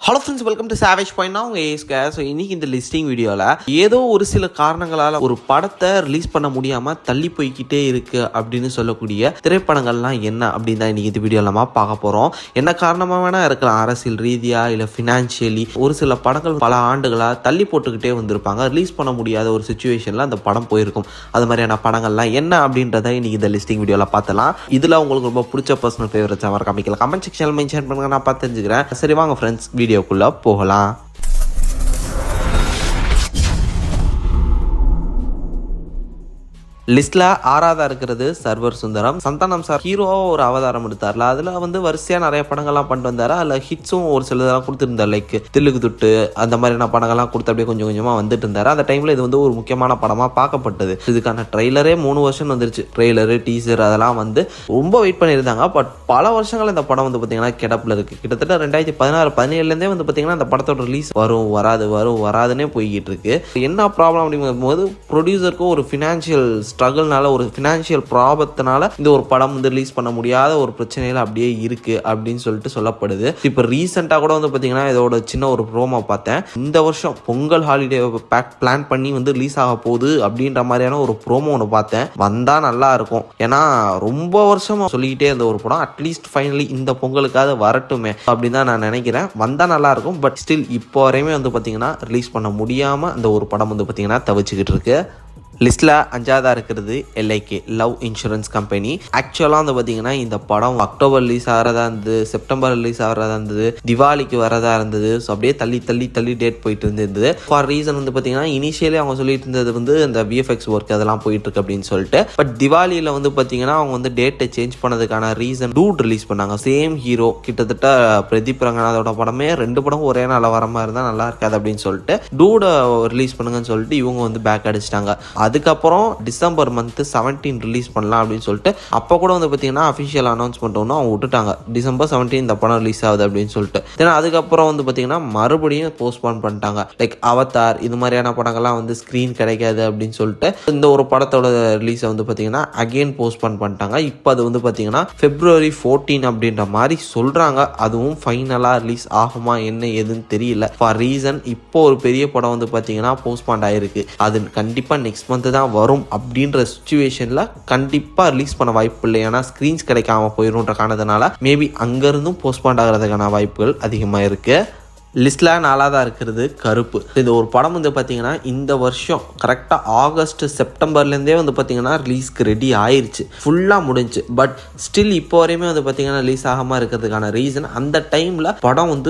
Hello friends, welcome to savage point. நான் உங்கள் ஏஸ்கே. So இன்றைக்கி இந்த லிஸ்டிங் வீடியோவில் ஏதோ ஒரு சில காரணங்களால் ஒரு படத்தை ரிலீஸ் பண்ண முடியாமல் தள்ளி போய்கிட்டே இருக்குது அப்படின்னு சொல்லக்கூடிய திரைப்படங்கள்லாம் என்ன அப்படின்னு தான் இன்றைக்கி இந்த வீடியோவில் நம்ம பார்க்க போகிறோம். என்ன காரணமாக வேணால் இருக்கலாம், அரசியல் ரீதியாக இல்லை ஃபினான்ஷியலி ஒரு சில படங்கள் பல ஆண்டுகளாக தள்ளி போட்டுக்கிட்டே வந்திருப்பாங்க. ரிலீஸ் பண்ண முடியாத ஒரு சுச்சுவேஷனில் அந்த படம் போயிருக்கும். அது மாதிரியான படங்கள்லாம் என்ன அப்படின்றத இன்றைக்கி இந்த லிஸ்டிங் வீடியோவில் பார்த்தலாம். இதில் உங்களுக்கு ரொம்ப பிடிச்ச பர்சனல் ஃபேவரட்ஸ் அவர் காமிக்கலாம், கமெண்ட் செக்ஷனில் மென்ஷன் பண்ணுங்க, நான் பார்த்து தெரிஞ்சுக்கிறேன். சரி வாங்க ஃப்ரெண்ட்ஸ், வீடியோக்குள்ள போகலாம். லிஸ்ட்ல ஆறாவதா இருக்கிறது சர்வர் சுந்தரம். சந்தானம் சார் ஹீரோவா ஒரு அவதாரம் எடுத்தார்ல, அதுல வரிசையா நிறைய படங்கள்லாம் பண்ணிட்டு வந்தாரு. அதுல ஹிட்ஸும் ஒரு சிலதெல்லாம் கொடுத்துருந்தார், லைக் தில்லுக்கு துட்டு அந்த மாதிரியான படங்கள்லாம் கொடுத்து அப்படியே கொஞ்சம் கொஞ்சமா வந்துட்டு இருந்தாரு. அந்த டைம்ல இது ஒரு முக்கியமான படமா பார்க்கப்பட்டது. இதுக்கான ட்ரெய்லரே 3 வருஷம் வந்துருச்சு. ட்ரெய்லரு, டீசர் அதெல்லாம் ரொம்ப வெயிட் பண்ணியிருந்தாங்க. பட் பல வருஷங்கள் இந்த படம் பார்த்தீங்கன்னா கிடப்பில் இருக்கு. கிட்டத்தட்ட 2016-17 பார்த்தீங்கன்னா இந்த படத்தோட ரிலீஸ் வரும் வராதுன்னே போய்கிட்டு இருக்கு. என்ன ப்ராப்ளம் அப்படிங்கும்போது ப்ரொடியூசருக்கும் ஒரு ஃபினான்ஷியல் ஸ்ட்ரகிள்னால, ஒரு ஃபினான்ஷியல் ப்ராப்ளத்தினால இந்த ஒரு படம் ரிலீஸ் பண்ண முடியாத ஒரு பிரச்சனையில அப்படியே இருக்கு அப்படின்னு சொல்லிட்டு சொல்லப்படுது. இப்போ ரீசெண்டாக கூட பார்த்தீங்கன்னா இதோட சின்ன ஒரு ப்ரோமோ பார்த்தேன். இந்த வருஷம் பொங்கல் ஹாலிடே பிளான் பண்ணி ரிலீஸ் ஆக போகுது அப்படின்ற மாதிரியான ஒரு ப்ரோமோ ஒன்று பார்த்தேன். வந்தா நல்லா இருக்கும். ஏன்னா ரொம்ப வருஷமா சொல்லிக்கிட்டே இருந்த ஒரு படம் அட்லீஸ்ட் ஃபைனலி இந்த பொங்கலுக்காக வரட்டுமே அப்படின்னு தான் நான் நினைக்கிறேன். வந்தா நல்லா இருக்கும். பட் ஸ்டில் இப்போ வரையுமே பார்த்தீங்கன்னா ரிலீஸ் பண்ண முடியாம அந்த ஒரு படம் பார்த்தீங்கன்னா தவிச்சுக்கிட்டு இருக்கு. லிஸ்ட்டில் 5ஆவதா இருக்கிறது LIK லவ் இன்சூரன்ஸ் கம்பெனி. ஆக்சுவலாக பார்த்தீங்கன்னா இந்த படம் அக்டோபர் ரிலீஸ் ஆகிறதா இருந்தது, செப்டம்பர் ரிலீஸ் ஆகிறதா இருந்தது, திவாலிக்கு வரதா இருந்தது. ஸோ அப்படியே தள்ளி டேட் போயிட்டு இருந்தது. ஃபார் ரீசன் பார்த்தீங்கன்னா இனிஷியலி அவங்க சொல்லிட்டு இருந்தது இந்த VFX ஒர்க் அதெல்லாம் போயிட்டு இருக்கு அப்படின்னு சொல்லிட்டு. பட் திவாலியில் பார்த்தீங்கன்னா அவங்க டேட்டை சேஞ்ச் பண்ணதுக்கான ரீசன் டூட் ரிலீஸ் பண்ணாங்க. சேம் ஹீரோ, கிட்டத்தட்ட பிரதீப் ரங்கநாதோட படமே 2 படம் ஒரே நாள் வர மாதிரி இருந்தால் நல்லா இருக்காது அப்படின்னு சொல்லிட்டு டூடை ரிலீஸ் பண்ணுங்கன்னு சொல்லிட்டு இவங்க பேக் அடிச்சிட்டாங்க. அதுக்கப்புறம் டிசம்பர் மந்த் 17 ரிலீஸ் பண்ணலாம் அப்படின்னு சொல்லிட்டு அப்போ கூட பார்த்தீங்கன்னா அஃபிஷியல் அனௌன்ஸ்மெண்ட் ஒன்று அவங்க விட்டுட்டாங்க. டிசம்பர் 17 இந்த படம் ரிலீஸ் ஆகுது அப்படின்னு சொல்லிட்டு. ஏன்னா அதுக்கப்புறம் பார்த்தீங்கன்னா மறுபடியும் போஸ்ட்போன் பண்ணிட்டாங்க. லைக் அவதார் இது மாதிரியான படங்கள்லாம் ஸ்க்ரீன் கிடைக்காது அப்படின்னு சொல்லிட்டு இந்த ஒரு படத்தோட ரிலீஸை பார்த்தீங்கன்னா அகெயின் போஸ்ட்போன் பண்ணிட்டாங்க. இப்போ அது பார்த்தீங்கன்னா February 14 அப்படின்ற மாதிரி சொல்றாங்க. அதுவும் ஃபைனலாக ரிலீஸ் ஆகுமா என்ன ஏதுன்னு தெரியல. ஃபார் ரீசன் இப்போ ஒரு பெரிய படம் பார்த்தீங்கன்னா போஸ்ட்போன் ஆயிருக்கு. அது கண்டிப்பாக நெக்ஸ்ட் மந்த் தான் வரும் அப்படின்ற சிச்சுவேஷன்ல கண்டிப்பா ரிலீஸ் பண்ண வாய்ப்பு இல்லை. ஏன்னா ஸ்கிரீன்ஸ் கிடைக்காம போயிருன்ற காரணத்தினால மேபி அங்கிருந்தும் போஸ்ட்போன் ஆகிறதுக்கான வாய்ப்புகள் அதிகமா இருக்கு. லிஸ்ட்ல 4ஆவதா இருக்கிறது கருப்பு. இது ஒரு படம் பார்த்தீங்கன்னா இந்த வருஷம் கரெக்டாக ஆகஸ்ட் செப்டம்பர்லேருந்தே பார்த்தீங்கன்னா ரிலீஸ்க்கு ரெடி ஆயிடுச்சு, ஃபுல்லாக முடிஞ்சு. பட் ஸ்டில் இப்போ வரையுமே பார்த்தீங்கன்னா ரிலீஸ் ஆகாமல் இருக்கிறதுக்கான ரீசன் அந்த டைமில் படம்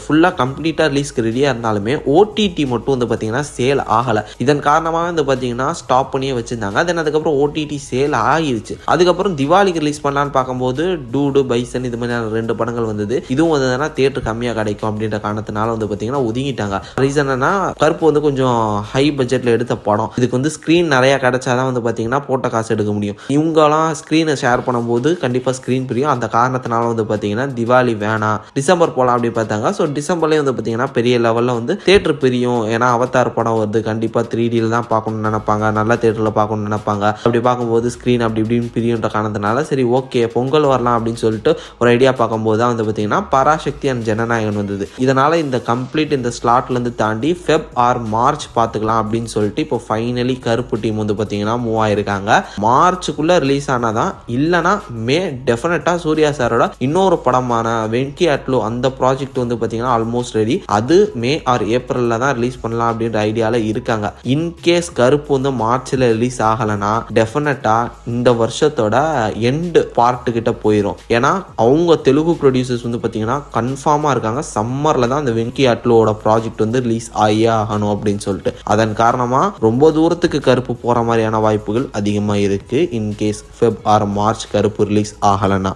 ஃபுல்லாக கம்ப்ளீட்டாக ரிலீஸ்க்கு ரெடியாக இருந்தாலுமே OTT மட்டும் பார்த்தீங்கன்னா சேல் ஆகலை. இதன் காரணமாக பார்த்தீங்கன்னா ஸ்டாப் பண்ணியே வச்சுருந்தாங்க. தென் அதுக்கப்புறம் OTT சேல் ஆகிடுச்சு. அதுக்கப்புறம் திவாலிக்கு ரிலீஸ் பண்ணலான்னு பார்க்கும்போது டூடு, பைசன் இது மாதிரியான 2 படங்கள் வந்தது. இதுவும் தேட்டர் கம்மியாக கிடைக்கும் அப்படின்ற காரணத்தினால பார்த்தீங்கன்னா ஒதுங்கிட்டாங்க. ரீசன் என்ன, கருப்பு கொஞ்சம் ஹை பட்ஜெட்ல எடுத்த படம். இதுக்கு ஸ்கிரீன் நிறைய கிடைச்சாதான் பார்த்தீங்கன்னா போட்ட காசு எடுக்க முடியும். இவங்கெல்லாம் ஸ்கிரீனை ஷேர் பண்ணும்போது கண்டிப்பா ஸ்கிரீன் பிரியும். அந்த காரணத்தினால பார்த்தீங்கன்னா திவாலி வேணாம், டிசம்பர் போலாம் அப்படி பார்த்தாங்க. ஸோ டிசம்பர்லேயே பார்த்தீங்கன்னா பெரிய லெவலில் தேட்டர் பிரியும். ஏன்னா அவதார் படம் வருது, கண்டிப்பா 3Dல தான் பார்க்கணும்னு நினைப்பாங்க, நல்ல தேட்டரில் பார்க்கணும்னு நினைப்பாங்க. அப்படி பார்க்கும்போது ஸ்கிரீன் அப்படி இப்படின்னு பிரியுன்ற காரணத்தினால சரி ஓகே பொங்கல் வரலாம் அப்படின்னு சொல்லிட்டு ஒரு ஐடியா பார்க்கும்போது தான் பார்த்தீங்கன்னா பராசக்தி அண்ட் ஜனநாயகன் வந்தது. இதனால இந்த கம்ப்ளீட் இந்த ஸ்லாட்லேருந்து தாண்டி Feb or March பார்த்துக்கலாம் அப்படின்னு சொல்லிட்டு இப்போ ஃபைனலி கருப்பு டீம் பார்த்தீங்கன்னா மூவ் ஆயிருக்காங்க. மார்ச்சுக்குள்ள ரிலீஸ் ஆனாதான், இல்லைனா மே டெஃபினட்டா சூர்யா சாரோட இன்னொரு படமான வெங்கி அட்லோ அந்த ப்ராஜெக்ட் பார்த்தீங்கன்னா ஆல்மோஸ்ட் ரெடி. அது மே ஆர் ஏப்ரல்ல தான் ரிலீஸ் பண்ணலாம் அப்படின்ற ஐடியால இருக்காங்க. இன்கேஸ் கருப்பு மார்ச்ல ரிலீஸ் ஆகலைன்னா டெஃபினட்டா இந்த வருஷத்தோட எண்ட் பார்ட் கிட்ட போயிடும். ஏன்னா அவங்க தெலுங்கு ப்ரொடியூசர்ஸ் பார்த்தீங்கன்னா கன்ஃபார்மா இருக்காங்க, சம்மர்ல தான் அந்த வெங்கி அட்லோட ப்ராஜெக்ட் ரிலீஸ் ஆகியே ஆகணும் அப்படின்னு சொல்லிட்டு. அதன் காரணமா ரொம்ப தூரத்துக்கு கருப்பு போற மாதிரியான வாய்ப்புகள் அதிகமா இருக்கு இன்கேஸ் Feb or March கருப்பு ரிலீஸ் ஆகலைன்னா.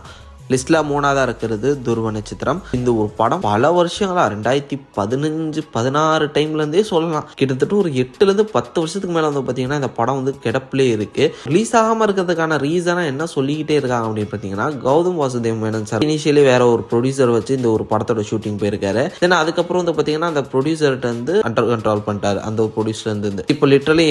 லிஸ்ட்ல 3ஆவதா இருக்கிறது துருவ நட்சத்திரம். இந்த ஒரு படம் பல வருஷங்களா 2015-16 டைம்ல இருந்தே சொல்லலாம், கிட்டத்தட்ட ஒரு 8-10 வருஷத்துக்கு மேல பார்த்தீங்கன்னா இந்த படம் கிடப்பிலே இருக்கு. ரிலீஸ் ஆகாம இருக்கிறதுக்கான ரீசனா என்ன சொல்லிக்கிட்டே இருக்காங்க அப்படின்னு பார்த்தீங்கன்னா கௌதம் வாசுதேவ் மேனன் சார் இனிஷியலி வேற ஒரு ப்ரொடியூசர் வச்சு இந்த ஒரு படத்தோட ஷூட்டிங் போயிருக்காரு. தென் அதுக்கப்புறம் பார்த்தீங்கன்னா அந்த ப்ரொடியூசர்கிட்ட அண்டர் கண்ட்ரோல் பண்ணிட்டாரு. அந்த ஒரு ப்ரொடியூசர் இப்போ லிட்டரலி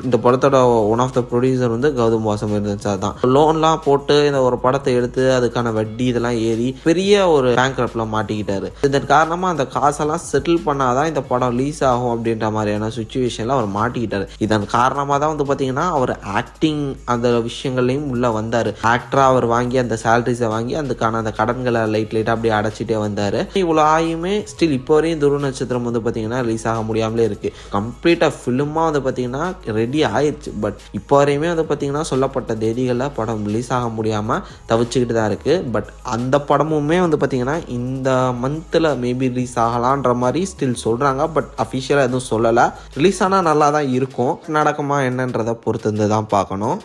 இந்த படத்தோட one of the producer Gautham Vasudev Menon sir தான். லோன்லாம் போட்டு இந்த ஒரு படத்தை எடுத்து அதுக்கான வட்டி இதெல்லாம் ஏறி பெரிய ஒரு பேங்க்ரப்ட்ல மாட்டிக்கிட்டாரு. இதன் காரணமா அந்த காசெல்லாம் செட்டில் பண்ணாதான் இந்த படம் ரிலீஸ் ஆகும் அப்படின்ற மாதிரியான சுச்சுவேஷன்ல அவர் மாட்டிக்கிட்டாரு. இதன் காரணமா தான் வந்து பாத்தீங்கன்னா அவர் ஆக்டிங் அந்த விஷயங்கள்லையும் உள்ள வந்தாரு. ஆக்டரா அவர் வாங்கி அந்த சேலரிஸை வாங்கி அதுக்கான அந்த கடன்களை லைட்டா அப்படியே அடைச்சிட்டே வந்தாரு. இவ்வளவு ஆயுமே ஸ்டில் இப்போ வரையும் துருவ நட்சத்திரம் வந்து பாத்தீங்கன்னா ரிலீஸ் ஆக முடியாமலே இருக்கு. கம்ப்ளீட்டா ஃபிலிமா வந்து பாத்தீங்கன்னா ரெடி ஆயிடுச்சு. பட் இப்போ வரையுமே வந்து பாத்தீங்கன்னா சொல்லப்பட்ட தேதிகளில் படம் ரிலீஸ் ஆக முடியாம தவிச்சுக்கிட்டு தான் இருக்கு. பட் அந்த படமுமே வந்து பாத்தீங்கன்னா இந்த மந்த்ல மேபி ரிலீஸ் ஆகலான்ற மாதிரி ஸ்டில் சொல்றாங்க. பட் அஃபிஷியலா எதுவும் சொல்லலை. ரிலீஸ் ஆனால் நல்லா தான் இருக்கும். நடக்குமா என்னன்றதை பொறுத்து தான் பார்க்கணும்.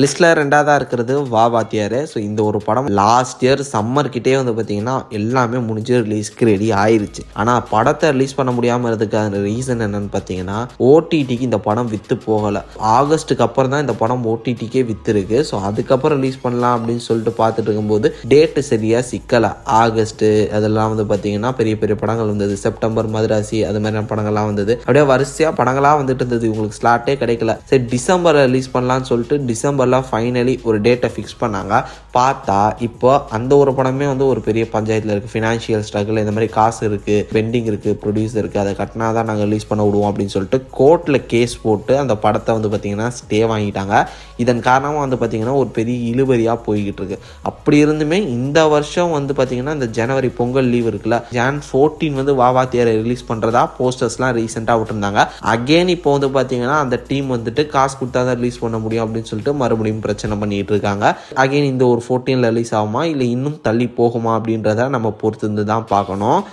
லிஸ்ட்டில் 2ஆவதாக இருக்கிறது வா வாத்தியார். ஸோ இந்த ஒரு படம் லாஸ்ட் இயர் சம்மர்கிட்டே வந்து பார்த்திங்கன்னா எல்லாமே முடிஞ்சு ரிலீஸ்க்கு ரெடி ஆயிடுச்சு. ஆனால் படத்தை ரிலீஸ் பண்ண முடியாமல் இருந்ததுக்கான ரீசன் என்னன்னு பார்த்தீங்கன்னா ஓடிடிக்கு இந்த படம் விற்று போகலை. ஆகஸ்ட்டுக்கு அப்புறம் தான் இந்த படம் ஓடிடிக்கே விற்றுருக்கு. ஸோ அதுக்கப்புறம் ரிலீஸ் பண்ணலாம் அப்படின்னு சொல்லிட்டு பார்த்துட்டு இருக்கும்போது டேட்டு சரியாக சிக்கலை. ஆகஸ்ட்டு அதெல்லாம் வந்து பார்த்திங்கன்னா பெரிய பெரிய படங்கள் வந்தது. செப்டம்பர் மதராசி அது மாதிரியான படங்கள்லாம் வந்தது. அப்படியே வரிசையாக படங்களாக வந்துட்டு இருந்தது. இவங்களுக்கு ஸ்லாட்டே கிடைக்கல. சரி டிசம்பரில் ரிலீஸ் பண்ணலான்னு சொல்லிட்டு டிசம்பர் ஃபைனலி ஒரு டேட்டை ஃபிக்ஸ் பண்ணாங்க. பார்த்தா இப்போ அந்த ஒரு படமே வந்து ஒரு பெரிய பஞ்சாயத்தில் இருக்குது. ஃபினான்ஷியல் ஸ்ட்ரகிள் இந்த மாதிரி காசு இருக்குது, பெண்டிங் இருக்குது, ப்ரொடியூசர் இருக்குது, அதை கட்டினா தான் நாங்கள் ரிலீஸ் பண்ண விடுவோம் அப்படின்னு சொல்லிட்டு கோர்ட்டில் கேஸ் போட்டு அந்த படத்தை வந்து பார்த்திங்கன்னா ஸ்டே வாங்கிட்டாங்க. இதன் காரணமாக வந்து பார்த்திங்கன்னா ஒரு பெரிய இழுபறியாக போய்கிட்டு இருக்கு. அப்படி இருந்துமே இந்த வருஷம் வந்து பார்த்திங்கன்னா இந்த ஜனவரி பொங்கல் லீவ் இருக்குல்ல, Jan 14 வந்து வா வாத்தியாரை ரிலீஸ் பண்ணுறதா போஸ்டர்ஸ்லாம் ரீசெண்டாக விட்டுருந்தாங்க. அகெயின் இப்போ வந்து பார்த்திங்கன்னா அந்த டீம் வந்துட்டு காசு கொடுத்தா தான் ரிலீஸ் பண்ண முடியும் அப்படின்னு சொல்லிட்டு மறுபடியும் பிரச்சனை பண்ணிட்டு இருக்காங்க. அகைன் இந்த ஒரு 14 ரிலீஸ் ஆகுமா இல்லை இன்னும் தள்ளி போகுமா அப்படின்றத நம்ம பொறுத்து தான் பார்க்கணும்.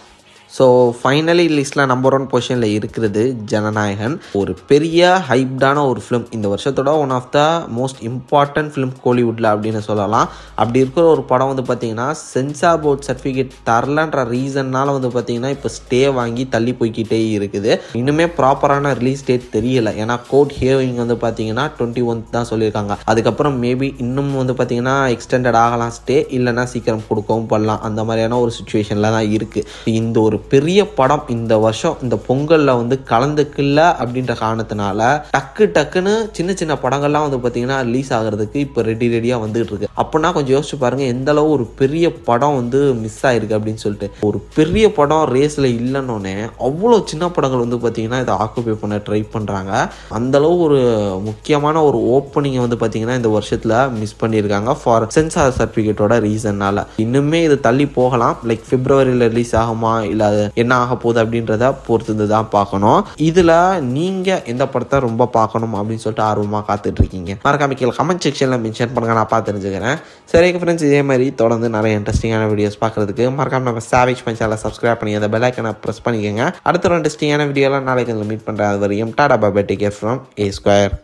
ஸோ ஃபைனலி லிஸ்ட்டில் நம்பர் 1 பொசிஷனில் இருக்கிறது ஜனநாயகன். ஒரு பெரிய ஹைப்டான ஒரு ஃபிலிம். இந்த வருஷத்தோட one of the most important film கோலிவுட்டில் அப்படின்னு சொல்லலாம். அப்படி இருக்கிற ஒரு படம் வந்து பார்த்திங்கன்னா சென்சார் போர்ட் சர்டிஃபிகேட் தரலன்ற ரீசன்னால் வந்து பார்த்திங்கன்னா இப்போ ஸ்டே வாங்கி தள்ளி போய்கிட்டே இருக்குது. இன்னுமே ப்ராப்பரான ரிலீஸ் டேட் தெரியல. ஏன்னா கோர்ட் ஹியரிங் வந்து பார்த்திங்கன்னா 21 தான் சொல்லியிருக்காங்க. அதுக்கப்புறம் மேபி இன்னும் வந்து பார்த்திங்கன்னா எக்ஸ்டெண்டட் ஆகலாம் ஸ்டே, இல்லைன்னா சீக்கிரம் கொடுக்கவும் பண்ணலாம். அந்த மாதிரியான ஒரு சுச்சுவேஷனில் தான் இருக்குது. இந்த ஒரு பெரிய படம் இந்த வருஷம் இந்த பொங்கல்ல வந்து கலந்துக்கல அப்படின்ற காரணத்தினால டக்குன்னு சின்ன சின்ன படங்கள்லாம் வந்து பார்த்தீங்கன்னா ரிலீஸ் ஆகிறதுக்கு இப்போ ரெடியாக வந்துட்டு இருக்கு. அப்படின்னா கொஞ்சம் யோசிச்சு பாருங்க எந்த அளவு ஒரு பெரிய படம் வந்து மிஸ் ஆயிருக்கு அப்படின்னு சொல்லிட்டு. ஒரு பெரிய படம் ரேஸில் இல்லைன்னொன்னே அவ்வளோ சின்ன படங்கள் வந்து பார்த்தீங்கன்னா இதை ஆக்குபை பண்ண ட்ரை பண்ணுறாங்க. அந்த அளவு ஒரு முக்கியமான ஒரு ஓப்பனிங்கை வந்து பார்த்தீங்கன்னா இந்த வருஷத்தில் மிஸ் பண்ணியிருக்காங்க ஃபார் சென்சார் சர்டிஃபிகேட்டோட ரீசன்னால. இன்னுமே இது தள்ளி போகலாம். லைக் பிப்ரவரியில் ரிலீஸ் ஆகுமா இல்லை என்ன ஆக போகுது அப்படின்றத பொறுத்து தான் பார்க்கணும். இதுல நீங்க எந்த படத்தை ரொம்ப பார்க்கணும் அப்படின்னு சொல்லிட்டு ஆர்வமா காத்துட்டு இருக்கீங்க? மறக்காம கீழே கமெண்ட் செக்ஷன்ல மென்ஷன் பண்ணுங்க, நான் பார்த்து தெரிஞ்சுக்கிறேன். சரி ஃப்ரெண்ட்ஸ், இதே மாதிரி தொடர்ந்து நிறைய இன்ட்ரெஸ்டிங்கான வீடியோஸ் பார்க்கறதுக்கு மறக்காம நம்ம சாவேஜ் பஞ்ச் சேனலை சப்ஸ்கிரைப் பண்ணி அந்த பெல் ஐக்கனை பிரஸ் பண்ணிக்கோங்க. அடுத்த ஒரு இன்ட்ரெஸ்டிங்கான வீடியோலாம் நாளைக்கு மீட் பண்றேன். அது வரையும் tata bye bye, take care from A Square.